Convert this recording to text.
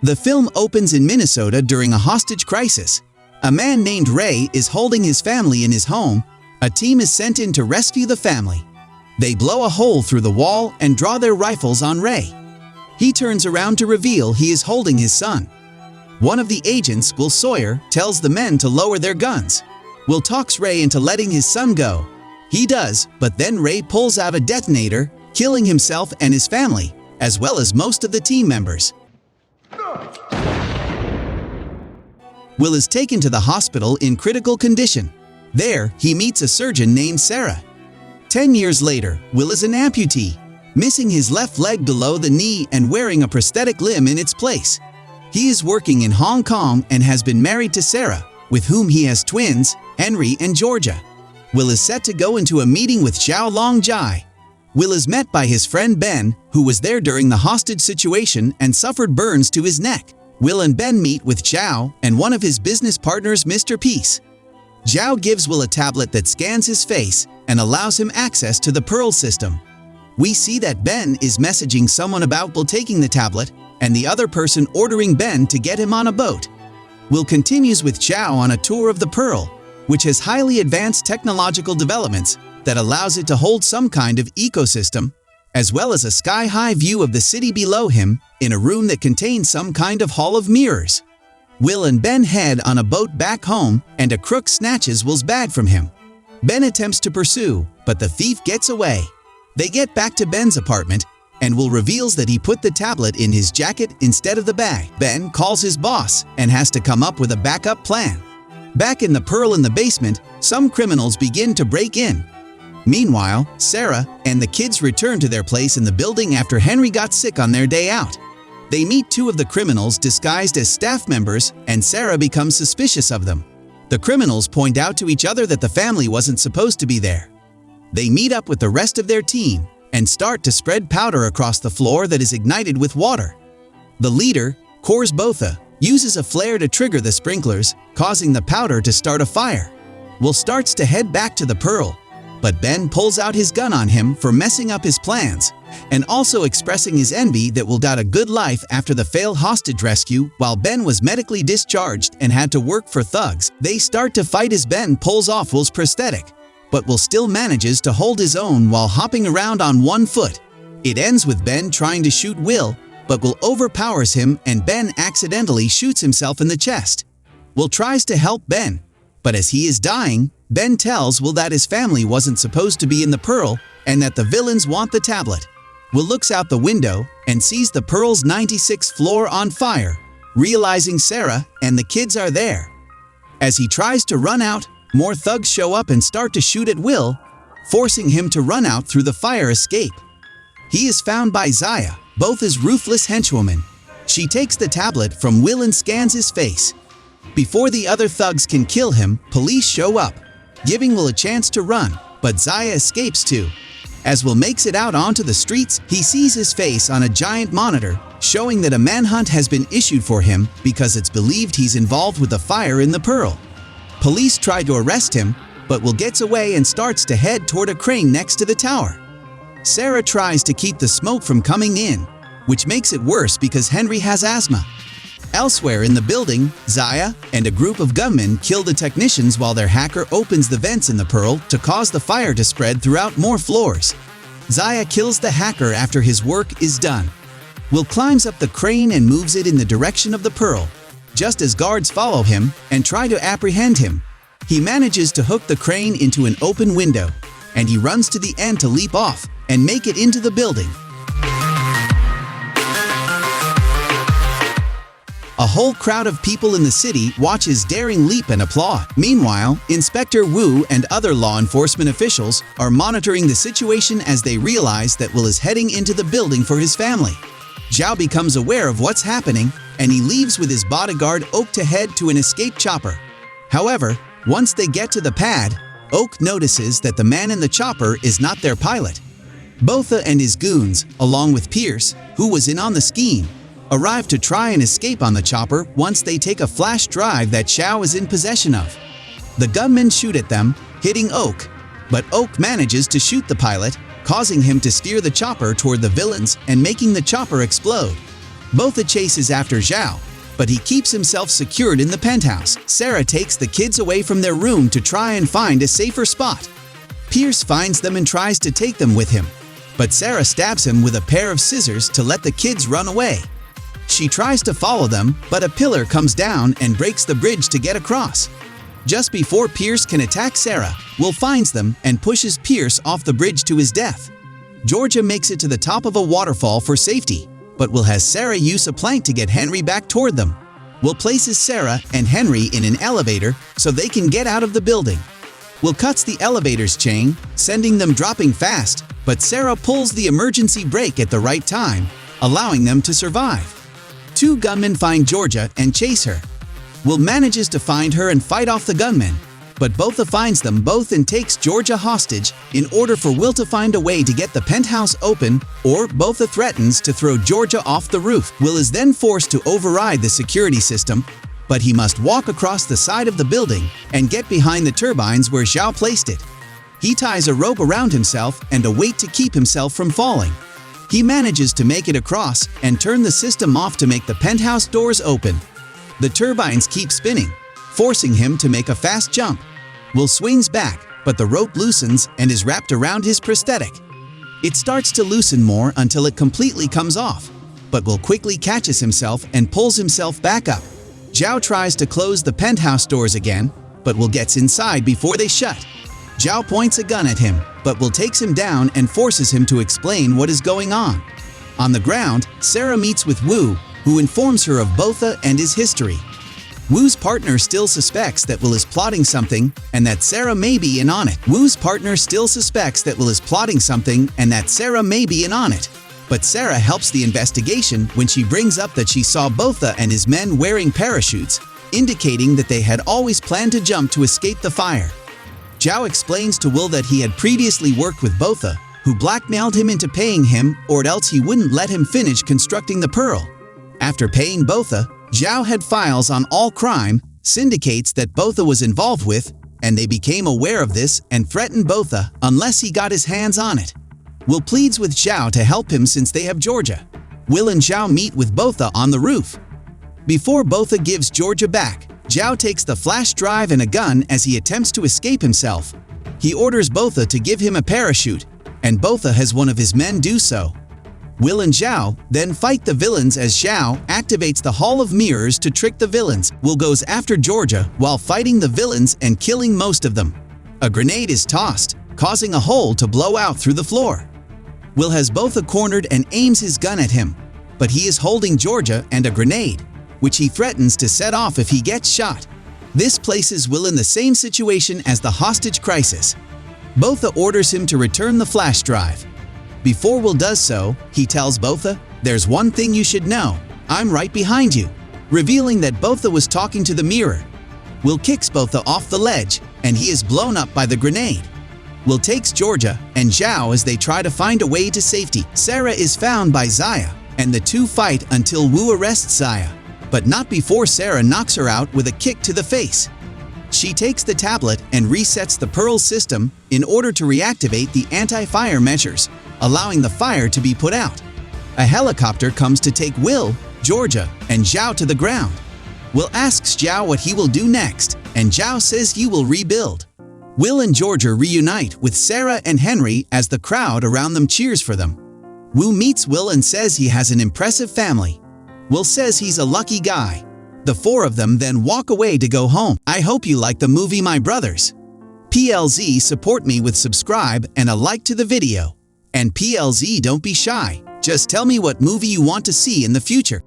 The film opens in Minnesota during a hostage crisis. A man named Ray is holding his family in his home. A team is sent in to rescue the family. They blow a hole through the wall and draw their rifles on Ray. He turns around to reveal he is holding his son. One of the agents, Will Sawyer, tells the men to lower their guns. Will talks Ray into letting his son go. He does, but then Ray pulls out a detonator, killing himself and his family, as well as most of the team members. Will is taken to the hospital in critical condition. There, he meets a surgeon named Sarah. 10 years later, Will is an amputee, missing his left leg below the knee and wearing a prosthetic limb in its place. He is working in Hong Kong and has been married to Sarah, with whom he has twins, Henry and Georgia. Will is set to go into a meeting with Zhao Long Ji. Will is met by his friend Ben, who was there during the hostage situation and suffered burns to his neck. Will and Ben meet with Zhao and one of his business partners, Mr. Peace. Zhao gives Will a tablet that scans his face and allows him access to the Pearl system. We see that Ben is messaging someone about Will taking the tablet and the other person ordering Ben to get him on a boat. Will continues with Zhao on a tour of the Pearl, which has highly advanced technological developments that allows it to hold some kind of ecosystem, as well as a sky-high view of the city below him in a room that contains some kind of hall of mirrors. Will and Ben head on a boat back home and a crook snatches Will's bag from him. Ben attempts to pursue, but the thief gets away. They get back to Ben's apartment and Will reveals that he put the tablet in his jacket instead of the bag. Ben calls his boss and has to come up with a backup plan. Back in the Pearl in the basement, some criminals begin to break in. Meanwhile, Sarah and the kids return to their place in the building after Henry got sick on their day out. They meet two of the criminals disguised as staff members and Sarah becomes suspicious of them. The criminals point out to each other that the family wasn't supposed to be there. They meet up with the rest of their team and start to spread powder across the floor that is ignited with water. The leader, Kors Botha, uses a flare to trigger the sprinklers, causing the powder to start a fire. Will starts to head back to the Pearl, but Ben pulls out his gun on him for messing up his plans and also expressing his envy that Will got a good life after the failed hostage rescue while Ben was medically discharged and had to work for thugs. They start to fight as Ben pulls off Will's prosthetic, but Will still manages to hold his own while hopping around on one foot. It ends with Ben trying to shoot Will, but Will overpowers him and Ben accidentally shoots himself in the chest. Will tries to help Ben, but as he is dying, Ben tells Will that his family wasn't supposed to be in the Pearl and that the villains want the tablet. Will looks out the window and sees the Pearl's 96th floor on fire, realizing Sarah and the kids are there. As he tries to run out, more thugs show up and start to shoot at Will, forcing him to run out through the fire escape. He is found by Zaya, both his ruthless henchwoman. She takes the tablet from Will and scans his face. Before the other thugs can kill him, police show up, giving Will a chance to run, but Zaya escapes too. As Will makes it out onto the streets, he sees his face on a giant monitor, showing that a manhunt has been issued for him because it's believed he's involved with the fire in the Pearl. Police try to arrest him, but Will gets away and starts to head toward a crane next to the tower. Sarah tries to keep the smoke from coming in, which makes it worse because Henry has asthma. Elsewhere in the building, Zaya and a group of gunmen kill the technicians while their hacker opens the vents in the Pearl to cause the fire to spread throughout more floors. Zaya kills the hacker after his work is done. Will climbs up the crane and moves it in the direction of the Pearl, just as guards follow him and try to apprehend him. He manages to hook the crane into an open window, and he runs to the end to leap off and make it into the building. A whole crowd of people in the city watch his daring leap and applaud. Meanwhile, Inspector Wu and other law enforcement officials are monitoring the situation as they realize that Will is heading into the building for his family. Zhao becomes aware of what's happening, and he leaves with his bodyguard Oak to head to an escape chopper. However, once they get to the pad, Oak notices that the man in the chopper is not their pilot. Botha and his goons, along with Pierce, who was in on the scheme, arrive to try and escape on the chopper once they take a flash drive that Zhao is in possession of. The gunmen shoot at them, hitting Oak, but Oak manages to shoot the pilot, causing him to steer the chopper toward the villains and making the chopper explode. Botha chases after Zhao, but he keeps himself secured in the penthouse. Sarah takes the kids away from their room to try and find a safer spot. Pierce finds them and tries to take them with him, but Sarah stabs him with a pair of scissors to let the kids run away. She tries to follow them, but a pillar comes down and breaks the bridge to get across. Just before Pierce can attack Sarah, Will finds them and pushes Pierce off the bridge to his death. Georgia makes it to the top of a waterfall for safety, but Will has Sarah use a plank to get Henry back toward them. Will places Sarah and Henry in an elevator so they can get out of the building. Will cuts the elevator's chain, sending them dropping fast, but Sarah pulls the emergency brake at the right time, allowing them to survive. Two gunmen find Georgia and chase her. Will manages to find her and fight off the gunmen, but Botha finds them both and takes Georgia hostage in order for Will to find a way to get the penthouse open, or Botha threatens to throw Georgia off the roof. Will is then forced to override the security system, but he must walk across the side of the building and get behind the turbines where Zhao placed it. He ties a rope around himself and a weight to keep himself from falling. He manages to make it across and turn the system off to make the penthouse doors open. The turbines keep spinning, forcing him to make a fast jump. Will swings back, but the rope loosens and is wrapped around his prosthetic. It starts to loosen more until it completely comes off, but Will quickly catches himself and pulls himself back up. Zhao tries to close the penthouse doors again, but Will gets inside before they shut. Zhao points a gun at him, but Will takes him down and forces him to explain what is going on. On the ground, Sarah meets with Wu, who informs her of Botha and his history. Wu's partner still suspects that Will is plotting something and that Sarah may be in on it. But Sarah helps the investigation when she brings up that she saw Botha and his men wearing parachutes, indicating that they had always planned to jump to escape the fire. Zhao explains to Will that he had previously worked with Botha, who blackmailed him into paying him or else he wouldn't let him finish constructing the pearl. After paying Botha, Zhao had files on all crime, syndicates that Botha was involved with, and they became aware of this and threatened Botha unless he got his hands on it. Will pleads with Zhao to help him since they have Georgia. Will and Zhao meet with Botha on the roof. Before Botha gives Georgia back, Zhao takes the flash drive and a gun as he attempts to escape himself. He orders Botha to give him a parachute, and Botha has one of his men do so. Will and Zhao then fight the villains as Zhao activates the Hall of Mirrors to trick the villains. Will goes after Georgia while fighting the villains and killing most of them. A grenade is tossed, causing a hole to blow out through the floor. Will has Botha cornered and aims his gun at him, but he is holding Georgia and a grenade, which he threatens to set off if he gets shot. This places Will in the same situation as the hostage crisis. Botha orders him to return the flash drive. Before Will does so, he tells Botha, "There's one thing you should know, I'm right behind you," revealing that Botha was talking to the mirror. Will kicks Botha off the ledge, and he is blown up by the grenade. Will takes Georgia and Zhao as they try to find a way to safety. Sarah is found by Zaya, and the two fight until Wu arrests Zaya, but not before Sarah knocks her out with a kick to the face. She takes the tablet and resets the Pearl system in order to reactivate the anti-fire measures, allowing the fire to be put out. A helicopter comes to take Will, Georgia, and Zhao to the ground. Will asks Zhao what he will do next, and Zhao says he will rebuild. Will and Georgia reunite with Sarah and Henry as the crowd around them cheers for them. Wu meets Will and says he has an impressive family. Will says he's a lucky guy. The four of them then walk away to go home. I hope you like the movie, my brothers. PLZ, support me with subscribe and a like to the video. And PLZ, don't be shy. Just tell me what movie you want to see in the future.